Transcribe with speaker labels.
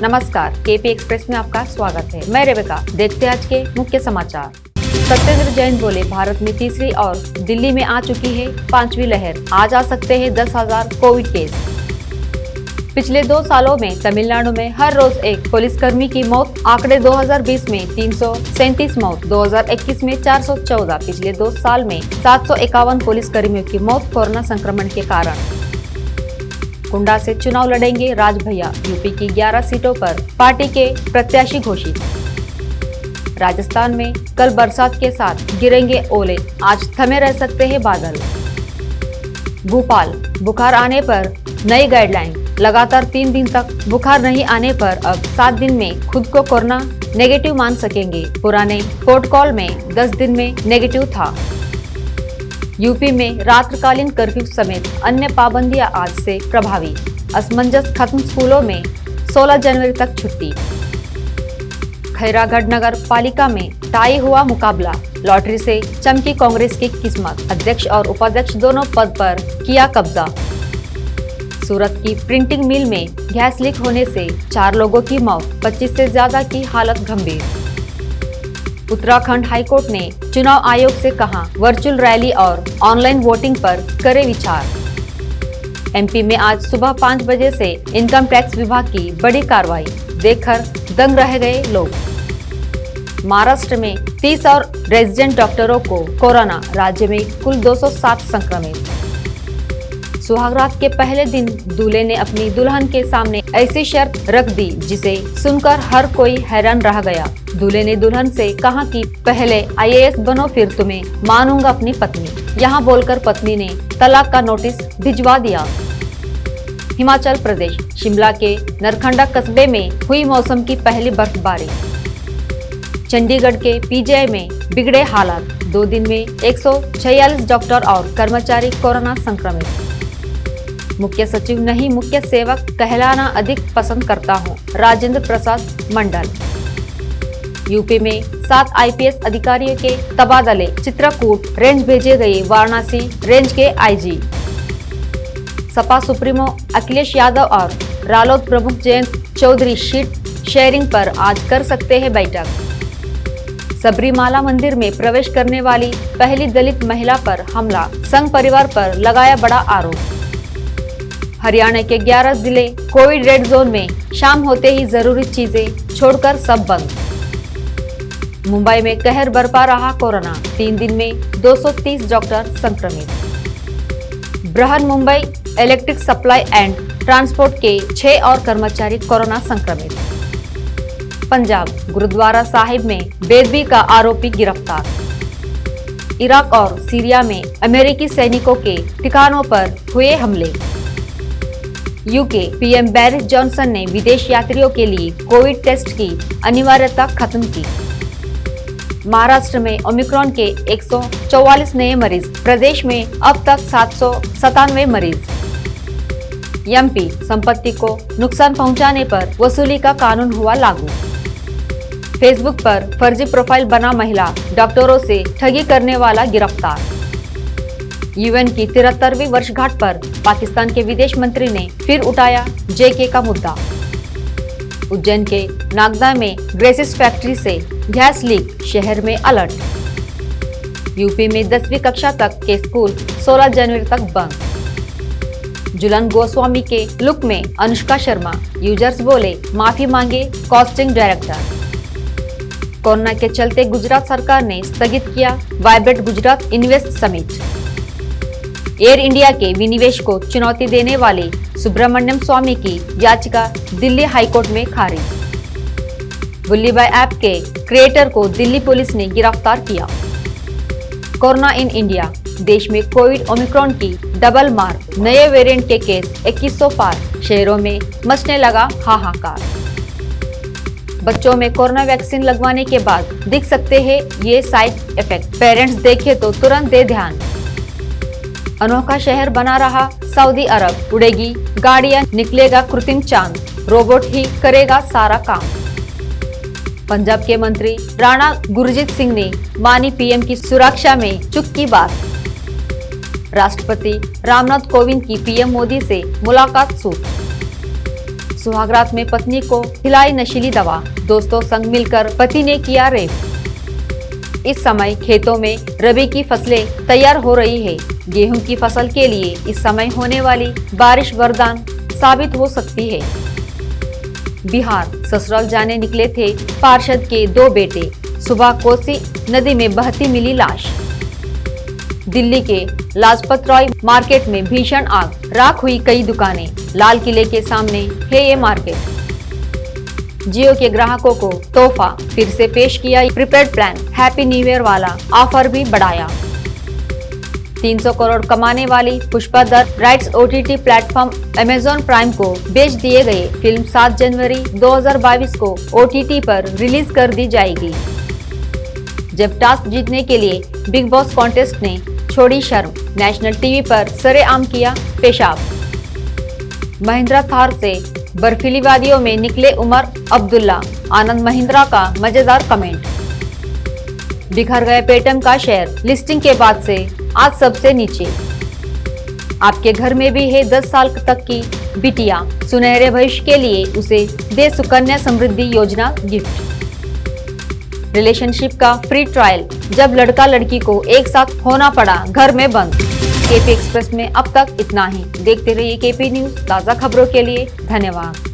Speaker 1: नमस्कार, KP express में आपका स्वागत है। मैं रेबिका। देखते हैं आज के मुख्य समाचार। सत्येंद्र जैन बोले, भारत में तीसरी और दिल्ली में आ चुकी है 5वीं लहर। आज आ सकते हैं 10,000 कोविड केस। पिछले 2 सालों में तमिलनाडु में हर रोज एक पुलिसकर्मी की मौत। आंकड़े 2020 में 337 मौत, 2021 में 414। पिछले 2 साल में 751 पुलिसकर्मियों की मौत कोरोना संक्रमण के कारण। कुंडा से चुनाव लड़ेंगे राज भैया। यूपी की 11 सीटों पर पार्टी के प्रत्याशी घोषित। राजस्थान में कल बरसात के साथ गिरेंगे ओले। आज थमे रह सकते हैं बादल। भोपाल, बुखार आने पर नई गाइडलाइन। लगातार 3 दिन तक बुखार नहीं आने पर अब 7 दिन में खुद को कोरोना नेगेटिव मान सकेंगे। पुराने प्रोटोकॉल में 10 दिन में नेगेटिव था। यूपी में रात्रिकालीन कर्फ्यू समेत अन्य पाबंदियां आज से प्रभावी। असमंजस खत्म, स्कूलों में 16 जनवरी तक छुट्टी। खैरागढ़ नगर पालिका में टाई हुआ मुकाबला। लॉटरी से चमकी कांग्रेस की किस्मत। अध्यक्ष और उपाध्यक्ष दोनों पद पर किया कब्जा। सूरत की प्रिंटिंग मिल में गैस लीक होने से 4 लोगों की मौत, 25 से ज्यादा की हालत गंभीर। उत्तराखंड हाईकोर्ट ने चुनाव आयोग से कहा, वर्चुअल रैली और ऑनलाइन वोटिंग पर करे विचार। एमपी में आज सुबह 5 बजे से इनकम टैक्स विभाग की बड़ी कार्रवाई देखकर दंग रह गए लोग। महाराष्ट्र में 30 और रेजिडेंट डॉक्टरों को कोरोना। राज्य में कुल 207 संक्रमित। सुहागरात के पहले दिन दूल्हे ने अपनी दुल्हन के सामने ऐसी शर्त रख दी जिसे सुनकर हर कोई हैरान रह गया। दूल्हे ने दुल्हन से कहा कि पहले IAS बनो, फिर तुम्हें मानूंगा अपनी पत्नी। यहाँ बोलकर पत्नी ने तलाक का नोटिस भिजवा दिया। हिमाचल प्रदेश, शिमला के नरखंडा कस्बे में हुई मौसम की पहली बर्फबारी। चंडीगढ़ के PGI में बिगड़े हालात। 2 दिन में 146 डॉक्टर और कर्मचारी कोरोना संक्रमित। मुख्य सचिव नहीं, मुख्य सेवक कहलाना अधिक पसंद करता हूँ। राजेंद्र प्रसाद मंडल। यूपी में 7 IPS अधिकारियों के तबादले। चित्रकूट रेंज भेजे गए वाराणसी रेंज के IG। सपा सुप्रीमो अखिलेश यादव और रालोद प्रमुख जयंत चौधरी सीट शेयरिंग पर आज कर सकते हैं बैठक। सबरीमाला मंदिर में प्रवेश करने वाली पहली दलित महिला पर हमला। संघ परिवार पर लगाया बड़ा आरोप। हरियाणा के 11 जिले कोविड रेड जोन में। शाम होते ही जरूरी चीजें छोड़कर सब बंद। मुंबई में कहर बरपा रहा कोरोना। 3 दिन में 230 डॉक्टर संक्रमित। Brihan Mumbai electric supply and transport के 6 और कर्मचारी कोरोना संक्रमित। पंजाब, गुरुद्वारा साहिब में बेदबी का आरोपी गिरफ्तार। इराक और सीरिया में अमेरिकी सैनिकों के ठिकानों पर हुए हमले। यूके PM बोरिस जॉनसन ने विदेश यात्रियों के लिए कोविड टेस्ट की अनिवार्यता खत्म की। महाराष्ट्र में ओमिक्रॉन के 144 नए मरीज। प्रदेश में अब तक 797 मरीज। MP, संपत्ति को नुकसान पहुंचाने पर वसूली का कानून हुआ लागू। फेसबुक पर फर्जी प्रोफाइल बना महिला डॉक्टरों से ठगी करने वाला गिरफ्तार। UN की 73वीं वर्षगांठ पर पाकिस्तान के विदेश मंत्री ने फिर उठाया JK का मुद्दा। उज्जैन के नागदा में ग्रेसिस फैक्ट्री से गैस लीक, शहर में अलर्ट। यूपी में 10वीं कक्षा तक के स्कूल 16 जनवरी तक बंद। झूलन गोस्वामी के लुक में अनुष्का शर्मा। यूजर्स बोले, माफी मांगे कास्टिंग डायरेक्टर। कोरोना के चलते गुजरात सरकार ने स्थगित किया vibrate Gujarat invest summit. Air India के विनिवेश को चुनौती देने वाले सुब्रमण्यम स्वामी की याचिका दिल्ली हाईकोर्ट में खारिज। बुल्लीबाई ऐप के क्रिएटर को दिल्ली पुलिस ने गिरफ्तार किया। कोरोना इन इंडिया, देश में कोविड ओमिक्रॉन की डबल मार। नए वेरिएंट के केस 2100 पार। शहरों में मचने लगा हाहाकार। बच्चों में कोरोना वैक्सीन लगवाने के बाद दिख सकते हैं ये साइड इफेक्ट। पेरेंट्स देखे तो तुरंत दे ध्यान। अनोखा शहर बना रहा सऊदी अरब। उड़ेगी गाड़ियां, निकलेगा कृत्रिम चांद। रोबोट ही करेगा सारा काम। पंजाब के मंत्री राणा गुरजीत सिंह ने मानी PM की सुरक्षा में चूक की बात। राष्ट्रपति रामनाथ कोविंद की PM मोदी से मुलाकात सूट। सुहागरात में पत्नी को खिलाई नशीली दवा, दोस्तों संग मिलकर पति ने किया रेप। इस समय खेतों में रबी की फसलें तैयार हो रही है। गेहूं की फसल के लिए इस समय होने वाली बारिश वरदान साबित हो सकती है। बिहार ससुराल जाने निकले थे पार्षद के 2 बेटे, सुबह कोसी नदी में बहती मिली लाश। दिल्ली के लाजपत राय मार्केट में भीषण आग, राख हुई कई दुकानें। लाल किले के सामने है ये मार्केट। जियो के ग्राहकों को तोहफा फिर से पेश किया prepaid plan, happy new year वाला ऑफर भी बढ़ाया। 300 करोड़ कमाने वाली पुष्पा दत्त rights OTT platform Amazon Prime को बेच दिए गए। फिल्म 7 जनवरी 2022 को OTT पर रिलीज कर दी जाएगी। जब टास्क जीतने के लिए बिग बॉस कॉन्टेस्ट ने छोड़ी शर्म, नेशनल टीवी पर सरेआम किया पेशाब। महिंद्रा थार से बर्फीली वादियों में निकले उमर अब्दुल्ला, आनंद महिंद्रा का मजेदार कमेंट। बिखर गए पेटीएम का शेयर, लिस्टिंग के बाद से आज सबसे नीचे। आपके घर में भी है 10 साल तक की बिटिया, सुनहरे भविष्य के लिए उसे दे सुकन्या समृद्धि योजना गिफ्ट। रिलेशनशिप का फ्री ट्रायल, जब लड़का लड़की को एक साथ होना पड़ा घर में बंद। KP एक्सप्रेस में अब तक इतना ही। देखते रहिए KP न्यूज। ताज़ा खबरों के लिए धन्यवाद।